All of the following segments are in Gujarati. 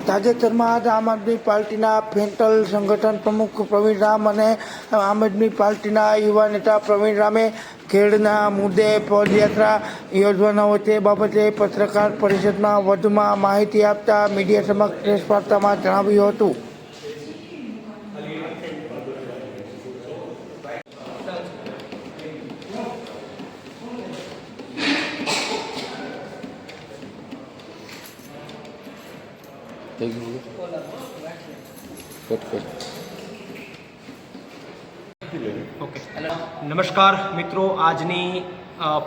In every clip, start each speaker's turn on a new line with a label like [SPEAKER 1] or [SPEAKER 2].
[SPEAKER 1] તાજેતરમાં જ આમ આદમી પાર્ટીના ફેન્ટલ સંગઠન પ્રમુખ પ્રવીણ રામ અને આમ આદમી પાર્ટીના યુવા નેતા પ્રવીણ રામે ખેડના મુદ્દે પદયાત્રા યોજવાના હોય તે બાબતે પત્રકાર પરિષદમાં વધુમાં માહિતી આપતા મીડિયા સમક્ષ પ્રેસ વાર્તામાં જણાવ્યું હતું.
[SPEAKER 2] ઓકે, નમસ્કાર મિત્રો. આજની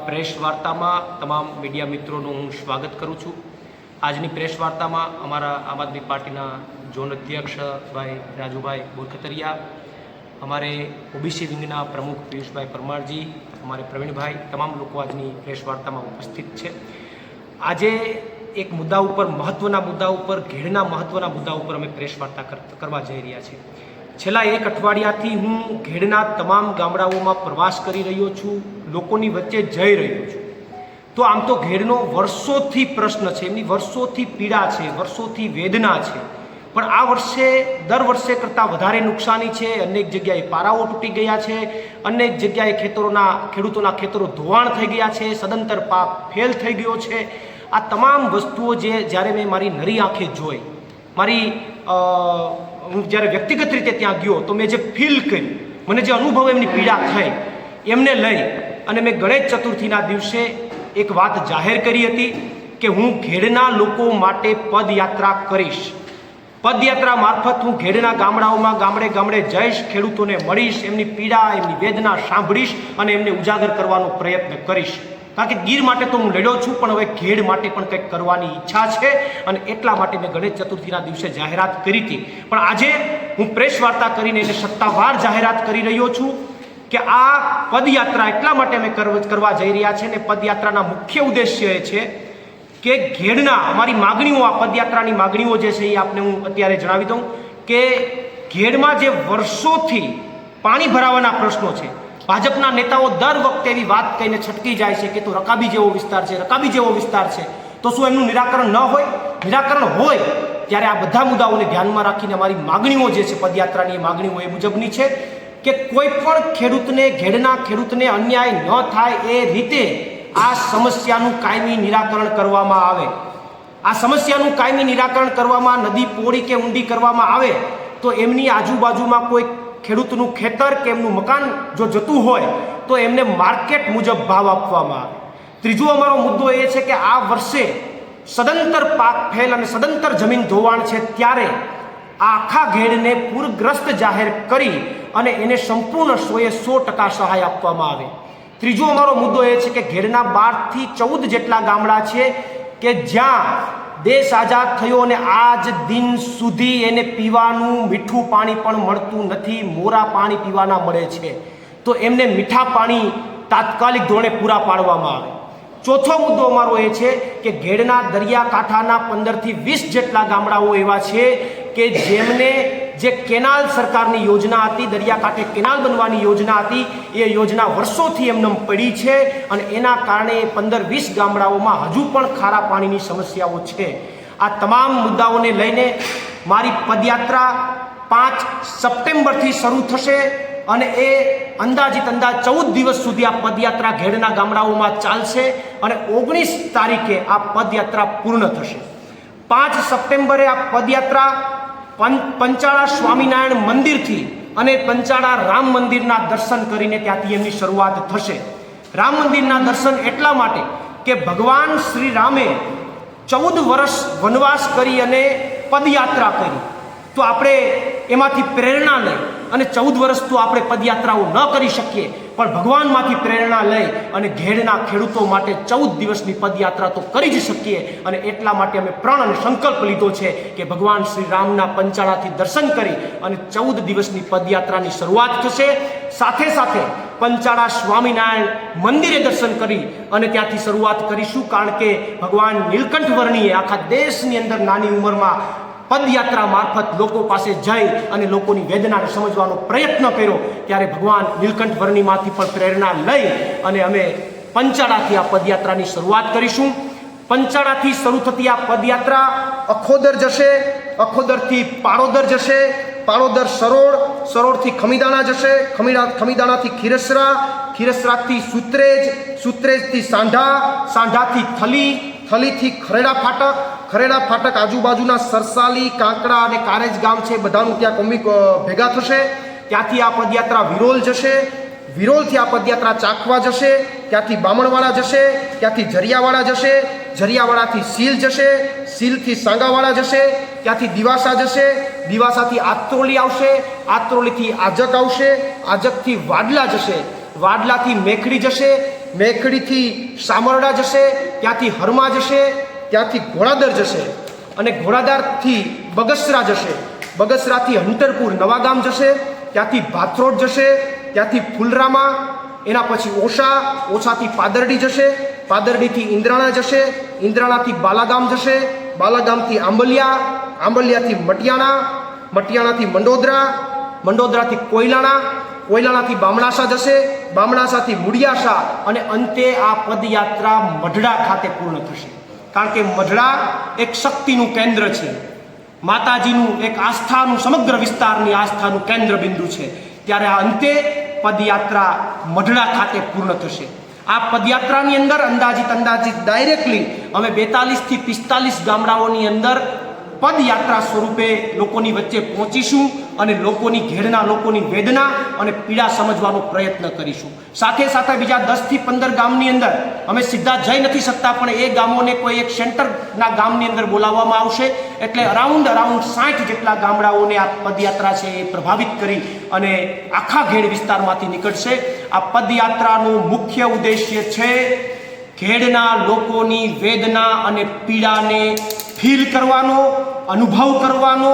[SPEAKER 2] પ્રેસ વાર્તામાં તમામ મીડિયા મિત્રોનું હું સ્વાગત કરું છું. આજની પ્રેસ વાર્તામાં અમારા આમ આદમી પાર્ટીના ઝોન અધ્યક્ષ ભાઈ રાજુભાઈ બોરખતરિયા, અમારે ઓબીસી વિંગના પ્રમુખ પિયુષભાઈ પરમારજી, અમારે પ્રવીણભાઈ, તમામ લોકો આજની પ્રેસ વાર્તામાં ઉપસ્થિત છે. આજે એક મુદ્દા ઉપર, મહત્ત્વના મુદ્દા ઉપર, ઘેડના મહત્ત્વના મુદ્દા ઉપર અમે પ્રેસ વાર્તા કરવા જઈ રહ્યા છીએ. છેલ્લા એક અઠવાડિયાથી હું ઘેડના તમામ ગામડાઓમાં પ્રવાસ કરી રહ્યો છું, લોકોની વચ્ચે જઈ રહ્યો છું. તો આમ તો ઘેડનો વર્ષોથી પ્રશ્ન છે, એમની વર્ષોથી પીડા છે, વર્ષોથી વેદના છે. પણ આ વર્ષે દર વર્ષે કરતાં વધારે નુકસાની છે. અનેક જગ્યાએ પારાઓ તૂટી ગયા છે, અનેક જગ્યાએ ખેડૂતોના ખેતરો ધોવાણ થઈ ગયા છે, સદંતર પાક ફેલ થઈ ગયો છે. આ તમામ વસ્તુઓ જ્યારે મેં મારી નરી આંખે જોઈ, હું જ્યારે વ્યક્તિગત રીતે ત્યાં ગયો તો મેં જે ફીલ કર્યું, મને જે અનુભવ એમની પીડા થઈ, એમને લઈ અને મેં ગણેશ ચતુર્થીના દિવસે એક વાત જાહેર કરી હતી કે હું ઘેડના લોકો માટે પદયાત્રા કરીશ. પદયાત્રા મારફત હું ઘેડના ગામડાઓમાં ગામડે ગામડે જઈશ, ખેડૂતોને મળીશ, એમની પીડા, એમની વેદના સાંભળીશ અને એમને ઉજાગર કરવાનો પ્રયત્ન કરીશ. કારણ કે ગીર માટે તો હું લડ્યો છું, પણ હવે ઘેડ માટે પણ કંઈક કરવાની ઈચ્છા છે અને એટલા માટે મેં ગણેશ ચતુર્થીના દિવસે જાહેરાત કરી હતી. પણ આજે હું પ્રેસ વાર્તા કરીને એને સત્તાવાર જાહેરાત કરી રહ્યો છું કે આ પદયાત્રા એટલા માટે અમે કરવા જઈ રહ્યા છે ને પદયાત્રાના મુખ્ય ઉદ્દેશ્ય એ છે કે ઘેડના અમારી માગણીઓ, આ પદયાત્રાની માગણીઓ જે છે એ આપને હું અત્યારે જણાવી દઉં કે ઘેડમાં જે વર્ષોથી પાણી ભરાવાના પ્રશ્નો છે, ભાજપના નેતાઓ દર વખતે એવી વાત કહીને છટકી જાય છે કે તો રકાબી જેવો વિસ્તાર છે, રકાબી જેવો વિસ્તાર છે. તો શું એમનું નિરાકરણ ન હોય? નિરાકરણ હોય ત્યારે આ બધા મુદ્દાઓને ધ્યાનમાં રાખીને અમારી માગણીઓ જે છે પદયાત્રાની માગણીઓ એ મુજબની છે કે કોઈ પણ ખેડૂતને, ઘેડના ખેડૂતને અન્યાય ન થાય એ રીતે આ સમસ્યાનું કાયમી નિરાકરણ કરવામાં આવે. આ સમસ્યાનું કાયમી નિરાકરણ કરવામાં, નદી પહોળી કે ઊંડી કરવામાં આવે તો એમની આજુબાજુમાં કોઈ ખેડૂતનું ખેતર કે એમનું મકાન જો જતું હોય તો એમને માર્કેટ મુજબ ભાવ આપવામાં આવે. ત્રીજો અમારો મુદ્દો એ છે કે આ વર્ષે સદંતર પાક ફેલ અને સદંતર જમીન ધોવાણ છે, ત્યારે આખા ઘેડને પૂરગ્રસ્ત જાહેર કરી અને એને સંપૂર્ણ 100% સહાય આપવામાં આવે. ત્રીજો અમારો મુદ્દો એ છે કે ઘેડના 12 થી 14 જેટલા ગામડા છે કે જ્યાં દેશ આઝાદ થયો અને આજ દિન સુધી એને પીવાનું મીઠું પાણી પણ મળતું નથી, મોરા પાણી પીવાના મળે છે. તો એમને મીઠા પાણી તાત્કાલિક ધોરણે પૂરા પાડવામાં આવે. ચોથો મુદ્દો અમારો એ છે કે ઘેડના દરિયાકાંઠાના 15 થી 20 જેટલા ગામડાઓ એવા છે કે જેમને જે કેનાલ સરકારની યોજના હતી, દરિયાકાંઠે કેનાલ બનવાની યોજના હતી, એ યોજના વર્ષોથી એમને પડી છે અને એના કારણે 15-20 ગામડાઓમાં હજુ પણ ખારા પાણીની સમસ્યાઓ છે. આ તમામ મુદ્દાઓને લઈને મારી પદયાત્રા 5 સપ્ટેમ્બરથી શરૂ થશે અને એ અંદાજ 14 દિવસ સુધી આ પદયાત્રા ઘેડના ગામડાઓમાં ચાલશે અને 19 તારીખે આ પદયાત્રા પૂર્ણ થશે. 5 સપ્ટેમ્બરે આ પદયાત્રા પંચાળા સ્વામિનારાયણ મંદિરથી અને પંચાળા રામ મંદિરના દર્શન કરીને ત્યાંથી એમની શરૂઆત થશે. રામ મંદિરના દર્શન એટલા માટે કે ભગવાન શ્રી રામે 14 વર્ષ વનવાસ કરી અને પદયાત્રા કરી, તો આપણે એમાંથી પ્રેરણા લઈ અને 14 વર્ષ તો આપણે પદયાત્રાઓ ન કરી શકીએ, પણ ભગવાનમાંથી પ્રેરણા લઈ અને ઘેડના ખેડૂતો માટે 14 દિવસની પદયાત્રા તો કરી જ શકીએ. અને એટલા માટે અમે પ્રણ અને સંકલ્પ લીધો છે કે ભગવાન શ્રી રામના પંચાળાથી દર્શન કરી અને 14 દિવસની પદયાત્રાની શરૂઆત થશે. સાથે સાથે પંચાળા સ્વામિનારાયણ મંદિરે દર્શન કરી અને ત્યાંથી શરૂઆત કરીશું, કારણ કે ભગવાન નીલકંઠ વર્ણીએ આખા દેશની અંદર નાની ઉંમરમાં પદયાત્રા મારફત લોકો પાસે જઈ અને લોકોની વેદનાને સમજવાનો પ્રયત્ન કર્યો. ત્યારે ભગવાન નીલકંઠ વર્ણીમાંથી પણ પ્રેરણા લઈ અને અમે પંચાળાથી આ પદયાત્રાની શરૂઆત કરીશું. પંચાળાથી શરૂ થતી આ પદયાત્રા અખોદર જશે, અખોદરથી પાળોદર જશે, પાળોદર સરોડ, સરોડથી ખમીદાણા જશે, ખમીદાણાથી ખીરસરા, ખીરસરાથી સુત્રેજ, સુત્રેજથી સાંઢા, સાંઢાથી થલી, થલીથી ખરેડા ફાટક, ખરેડા ફાટક આજુબાજુના સરસાલી, કાંકડા અને કારેજ ગામ છે, બધાનું ત્યાં કોમી ભેગા થશે. ત્યાંથી આ પદયાત્રા વિરોલ જશે, વિરોલથી આ પદયાત્રા ચાખવા જશે, ત્યાંથી બામણવાડા જશે, ત્યાંથી જરિયાવાડા જશે, જરિયાવાડાથી સીલ જશે, સીલથી સાંગાવાડા જશે, ત્યાંથી દિવાસા જશે, દિવાસાથી આત્રોલી આવશે, આત્રોલીથી આજક આવશે, આજકથી વાડલા જશે, વાડલાથી મેખડી જશે, મેખડીથી સામરડા જશે, ત્યાંથી હરમા જશે, ત્યાંથી ઘોડાદર જશે અને ઘોડાદરથી બગસરા જશે, બગસરાથી હંટરપુર નવાગામ જશે, ત્યાંથી ભાથરોડ જશે, ત્યાંથી ફુલરામા, એના પછી ઓછા, ઓછાથી પાદરડી જશે, પાદરડીથી ઇન્દ્રાણા જશે, ઇન્દ્રાણાથી બાલાગામ જશે, બાલાગામથી આંબલિયા, આંબલિયાથી મટિયાણા, મટિયાણાથી મંડોદરા, મંડોદરાથી કોયલાણા, કોયલાણાથી બામણાસા જશે, બામણાસાથી મુડિયાસા અને અંતે આ પદયાત્રા મઢડા ખાતે પૂર્ણ થશે. કારણ કે મઢડા એક શક્તિનું કેન્દ્ર છે, માતાજીનું એક આસ્થાનું, સમગ્ર વિસ્તારની આસ્થાનું કેન્દ્ર બિંદુ છે. ત્યારે આ અંતે પદયાત્રા મઢડા ખાતે પૂર્ણ થશે. આ પદયાત્રાની અંદર અંદાજિત ડાયરેક્ટલી અમે 42 થી 45 ગામડાઓની અંદર પદયાત્રા સ્વરૂપે લોકોની વચ્ચે પહોંચીશું અને લોકોની ઘેડના લોકોની વેદના અને પીડા સમજવાનો પ્રયત્ન કરીશું. સાથે સાથે બીજા 10 થી 15 ગામની અંદર અમે સીધા જઈ નથી શકતા, પણ એ ગામોને કોઈ એક સેન્ટરના ગામની અંદર બોલાવવામાં આવશે. એટલે અરાઉન્ડ 60 જેટલા ગામડાઓને આ પદયાત્રા છે એ પ્રભાવિત કરી અને આખા ઘેડ વિસ્તારમાંથી નીકળશે. આ પદયાત્રાનો મુખ્ય ઉદ્દેશ્ય છે ઘેડના લોકોની વેદના અને પીડાને ફીલ કરવાનો, અનુભવ કરવાનો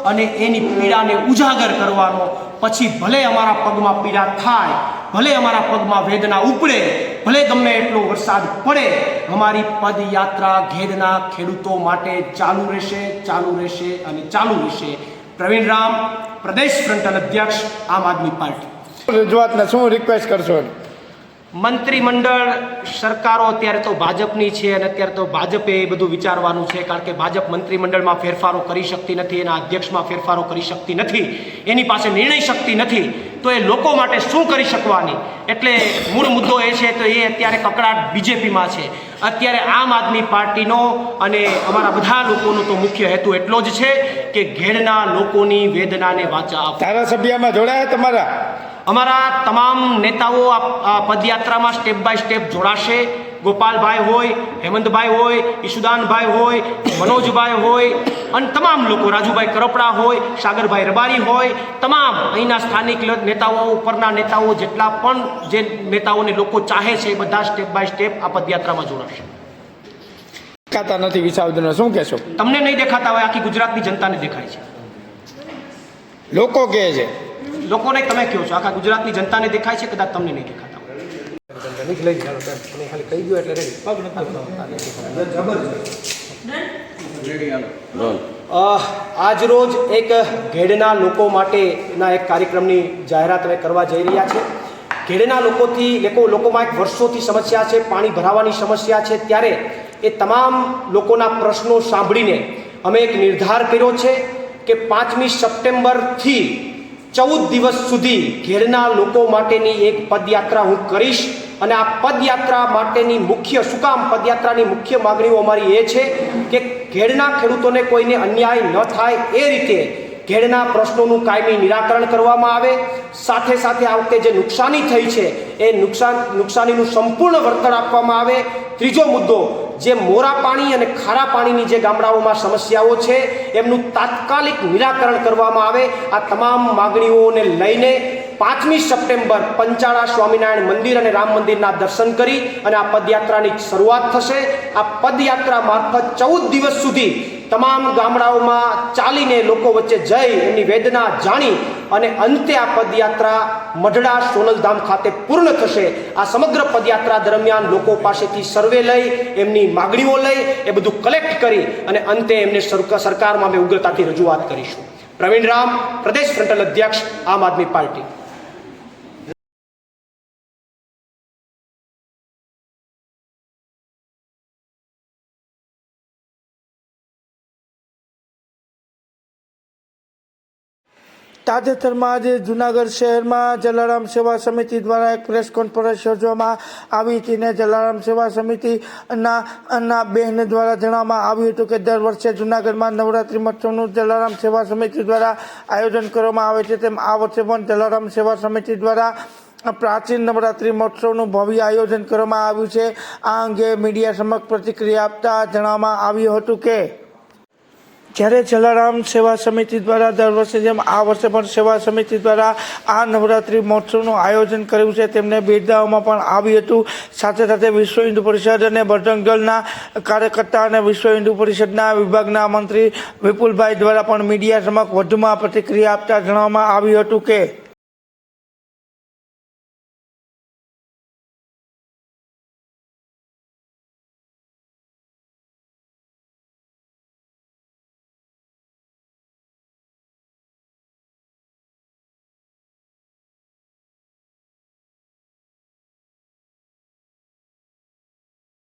[SPEAKER 2] અને એની પીડાને ઉજાગર કરવાનો. પછી ભલે અમારા પગમાં પીડા થાય, ભલે અમારા પગમાં વેદના ઉપડે, ભલે ગમે એટલો વરસાદ પડે, અમારી પદયાત્રા ઘેડના ખેડૂતો માટે ચાલુ રહેશે, ચાલુ રહેશે અને ચાલુ રહેશે. પ્રવીણ રામ, પ્રદેશ ફ્રન્ટલ અધ્યક્ષ, આમ આદમી પાર્ટી.
[SPEAKER 1] રજૂઆતને શું રિક્વેસ્ટ કરશો?
[SPEAKER 2] મંત્રીમંડળ સરકારો અત્યારે તો ભાજપની છે અને અત્યારે તો ભાજપે એ બધું વિચારવાનું છે. કારણ કે ભાજપ મંત્રીમંડળમાં ફેરફારો કરી શકતી નથી, એના અધ્યક્ષમાં ફેરફારો કરી શકતી નથી, એની પાસે નિર્ણય શક્તિ નથી, તો એ લોકો માટે શું કરી શકવાની? એટલે મૂળ મુદ્દો એ છે, તો એ અત્યારે કકડાટ બીજેપીમાં છે. અત્યારે આમ આદમી પાર્ટીનો અને અમારા બધા લોકોનો તો મુખ્ય હેતુ એટલો જ છે કે ઘેડના લોકોની વેદનાને વાચા આપવા.
[SPEAKER 1] ધારાસભ્યમાં જોડાયા તમારા?
[SPEAKER 2] અમારા તમામ નેતાઓ આ પદયાત્રામાં સ્ટેપ બાય સ્ટેપ જોડાશે. ગોપાલભાઈ હોય, હેમંતભાઈ હોય, ઈશુદાનભાઈ હોય, મનોજભાઈ હોય અને તમામ લોકો, રાજુભાઈ કરપડા હોય, સાગરભાઈ રબારી હોય, તમામ અહીંના સ્થાનિક નેતાઓ, ઉપરના નેતાઓ, જેટલા પણ જે નેતાઓને લોકો ચાહે છે એ બધા સ્ટેપ બાય સ્ટેપ આ પદયાત્રામાં જોડાશે.
[SPEAKER 1] દેખાતા નથી વિસાવદરના, શું કહેશો?
[SPEAKER 2] તમને નહીં દેખાતા હોય, આખી ગુજરાતની જનતાને દેખાય છે.
[SPEAKER 1] લોકો કહે છે,
[SPEAKER 2] લોકોને તમે કહો છો, આખા ગુજરાતની જનતાને દેખાય છે, કદાચ તમને નહીં દેખાતા. આજ રોજ એક ઘેડના લોકો માટેના એક કાર્યક્રમની જાહેરાત અમે કરવા જઈ રહ્યા છે. ઘેડના લોકોમાં એક વર્ષોથી સમસ્યા છે, પાણી ભરાવાની સમસ્યા છે. ત્યારે એ તમામ લોકોના પ્રશ્નો સાંભળીને અમે એક નિર્ધાર કર્યો છે કે 5મી સપ્ટેમ્બરથી 14 દિવસ સુધી ઘેડના લોકો માટેની એક પદયાત્રા હું કરીશ. અને આ પદયાત્રા માટેની મુખ્ય પદયાત્રાની મુખ્ય માગણીઓ અમારી એ છે કે ઘેડના ખેડૂતોને કોઈને અન્યાય ન થાય એ રીતે ઘેડના પ્રશ્નોનું કાયમી નિરાકરણ કરવામાં આવે. સાથે સાથે આ વખતે જે નુકસાની થઈ છે એ નુકસાનીનું સંપૂર્ણ વળતર આપવામાં આવે. ત્રીજો મુદ્દો, જે મોરા પાણી અને ખારા પાણીની જે ગામડાઓમાં સમસ્યાઓ છે એમનું તાત્કાલિક નિરાકરણ કરવામાં આવે. આ તમામ માગણીઓને લઈને 5મી સપ્ટેમ્બર પંચાળા સ્વામિનારાયણ મંદિર અને રામ મંદિરના દર્શન કરી અને આ પદયાત્રાની શરૂઆત થશે. આ પદયાત્રા મારફત 14 દિવસ સુધી તમામ ગામડાઓમાં ચાલીને લોકો વચ્ચે જઈ એમની વેદના જાણી અને અંતે આ પદયાત્રા મઢડા સોનલધામ ખાતે પૂર્ણ થશે. આ સમગ્ર પદયાત્રા દરમિયાન લોકો પાસેથી સર્વે લઈ, એમની માગણીઓ લઈ, એ બધું કલેક્ટ કરી અને અંતે એમને સરકારમાં અમે ઉગ્રતાથી રજૂઆત કરીશું. પ્રવીણ રામ, પ્રદેશ ફ્રન્ટલ અધ્યક્ષ, આમ આદમી પાર્ટી.
[SPEAKER 1] તાજેતરમાં આજે જૂનાગઢ શહેરમાં જલારામ સેવા સમિતિ દ્વારા એક પ્રેસ કોન્ફરન્સ યોજવામાં આવી હતી ને જલારામ સેવા સમિતિના બહેન દ્વારા જણાવવામાં આવ્યું હતું કે દર વર્ષે જૂનાગઢમાં નવરાત્રિ મહોત્સવનું જલારામ સેવા સમિતિ દ્વારા આયોજન કરવામાં આવે છે તેમ આ વર્ષે પણ જલારામ સેવા સમિતિ દ્વારા પ્રાચીન નવરાત્રિ મહોત્સવનું ભવ્ય આયોજન કરવામાં આવ્યું છે. આ અંગે મીડિયા સમક્ષ પ્રતિક્રિયા આપતા જણાવવામાં આવ્યું હતું કે જ્યારે જલારામ સેવા સમિતિ દ્વારા દર વર્ષે જેમ આ વર્ષે પણ સેવા સમિતિ દ્વારા આ નવરાત્રિ મહોત્સવનું આયોજન કર્યું છે તેમને બિરદાવવામાં પણ આવ્યું હતું. સાથે સાથે વિશ્વ હિન્દુ પરિષદ અને બજરંગ દળના કાર્યકર્તા અને વિશ્વ હિન્દુ પરિષદના વિભાગના મંત્રી વિપુલભાઈ દ્વારા પણ મીડિયા સમક્ષ વધુમાં પ્રતિક્રિયા આપતા જણાવવામાં આવ્યું હતું કે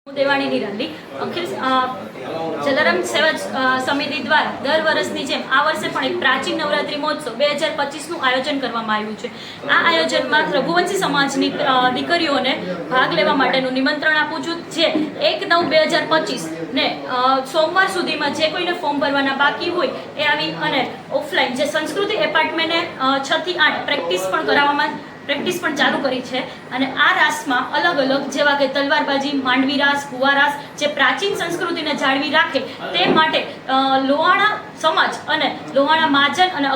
[SPEAKER 3] હું દેવાણી નિરાલી અખિલ જલારામ સેવા સમિતિ દ્વારા દર વર્ષની જેમ આ વર્ષે પણ એક પ્રાચીન નવરાત્રિ મહોત્સવ 2025નું આયોજન કરવામાં આવ્યું છે. આ આયોજનમાં રઘુવંશી સમાજની દીકરીઓને ભાગ લેવા માટેનું નિમંત્રણ આપું છું. જે 1/9/2025 ને સોમવાર સુધીમાં જે કોઈને ફોર્મ ભરવાના બાકી હોય એ આવી અને ઓફલાઈન જે સંસ્કૃતિ એપાર્ટમેન્ટે 6 થી 8 પ્રેક્ટિસ પણ ચાલુ કરી છે. અને આ રાસમાં અલગ અલગ જેવા કે તલવારબાજી, માંડવી રાસ, કુવા રાસ જે પ્રાચીન સંસ્કૃતિને જાળવી રાખે તે માટે લોહાણા સમાજ અને લોહાણા મહાજન અને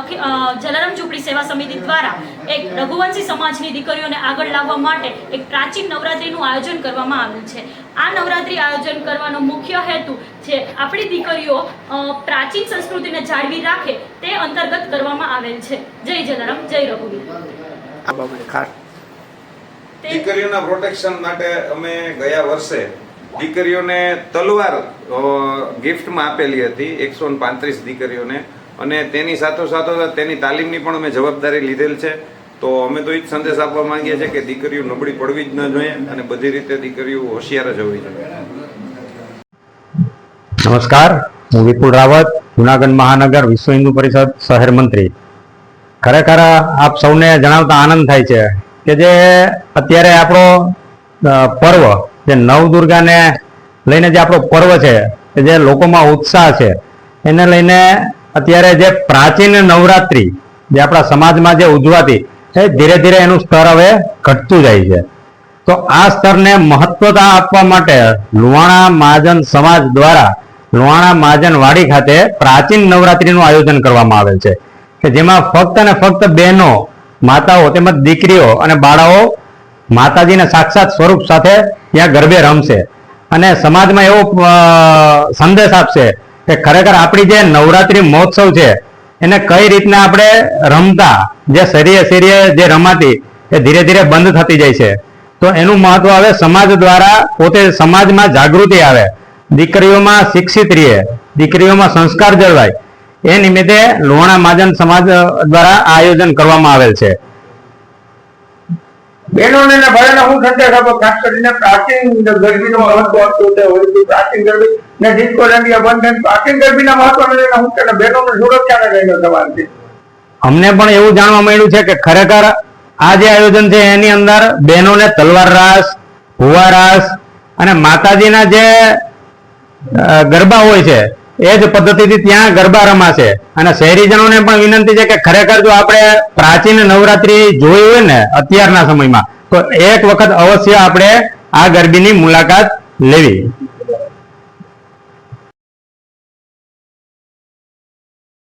[SPEAKER 3] જલારામ ઝૂંપડી સેવા સમિતિ દ્વારા એક રઘુવંશી સમાજની દીકરીઓને આગળ લાવવા માટે એક પ્રાચીન નવરાત્રિનું આયોજન કરવામાં આવ્યું છે. આ નવરાત્રિ આયોજન કરવાનો મુખ્ય હેતુ જે આપણી દીકરીઓ પ્રાચીન સંસ્કૃતિને જાળવી રાખે તે અંતર્ગત કરવામાં આવેલ છે. જય જલારામ, જય રઘુવીર.
[SPEAKER 4] દીકરીઓના પ્રોટેક્શન માટે અમે ગયા વર્ષે દીકરીઓને તલવાર ગિફ્ટમાં આપેલી હતી 135 દીકરીઓને, અને તેની સાથોસાથ તેની તાલીમની પણ અમે જવાબદારી લીધેલ છે. તો અમે તો એ જ સંદેશ આપવા માંગીએ છીએ કે દીકરીઓ નબળી પડવી જ ન જોઈએ અને બધી રીતે દીકરીઓ હોશિયાર જ હોવી જોઈએ.
[SPEAKER 5] નમસ્કાર, હું વિપુલ રાવત, જુનાગઢ મહાનગર વિશ્વ હિન્દુ પરિષદ શહેર મંત્રી. ખરેખર આપ સૌને જણાવતા આનંદ થાય છે કે જે અત્યારે આપણો પર્વ જે નવદુર્ગાને લઈને જે આપણો પર્વ છે જે લોકોમાં ઉત્સાહ છે એને લઈને અત્યારે જે પ્રાચીન નવરાત્રિ જે આપણા સમાજમાં જે ઉજવાતી એ ધીરે ધીરે એનું સ્તર હવે ઘટતું જાય છે. તો આ સ્તરને મહત્વતા આપવા માટે લુહાણા મહાજન સમાજ દ્વારા લુહાણા મહાજન વાડી ખાતે પ્રાચીન નવરાત્રિનું આયોજન કરવામાં આવેલ છે કે જેમાં ફક્ત અને ફક્ત બહેનો, માતાઓ તેમજ દીકરીઓ અને બાળાઓ માતાજીના સાક્ષાત સ્વરૂપ સાથે ત્યાં ગરબે રમશે અને સમાજમાં એવો સંદેશ આપશે કે ખરેખર આપણી જે નવરાત્રિ મહોત્સવ છે એને કઈ રીતના આપણે રમતા જે શરીરે જે રમાતી એ ધીરે ધીરે બંધ થતી જાય છે. તો એનું મહત્વ હવે સમાજ દ્વારા પોતે સમાજમાં જાગૃતિ આવે, દીકરીઓમાં શિક્ષિત રહે, દીકરીઓમાં સંસ્કાર જળવાય એ નિમિત્તે લુહાણા મહાજન સમાજ દ્વારા આયોજન કરવામાં આવેલ છે.
[SPEAKER 6] બહેનોને ને ભાઈઓને હું સંદેશ આપો, ખાસ કરીને પ્રાચીન ગરબીનું મહત્વ આપતું હોય છે. પ્રાચીન ગરબી ને ડિસ્કો દાંડિયા બંધ પ્રાચીન ગરબીના મહત્વને લઈને હું કે બહેનોની સુરક્ષાને લઈને સવાલ છે.
[SPEAKER 5] અમને પણ એવું જાણવા મળ્યું છે કે ખરેખર આ જે આયોજન છે એની અંદર બહેનોને તલવાર રાસ, ભુવા રાસ અને માતાજીના જે ગરબા હોય છે એ જ પદ્ધતિથી ત્યાં ગરબા રમાશે. અને શહેરીજનોને પણ વિનંતી છે કે ખરેખર જો આપણે પ્રાચીન નવરાત્રિ જોઈ હોય ને અત્યારના સમયમાં તો એક વખત અવશ્ય આપણે આ ગરબીની મુલાકાત લેવી.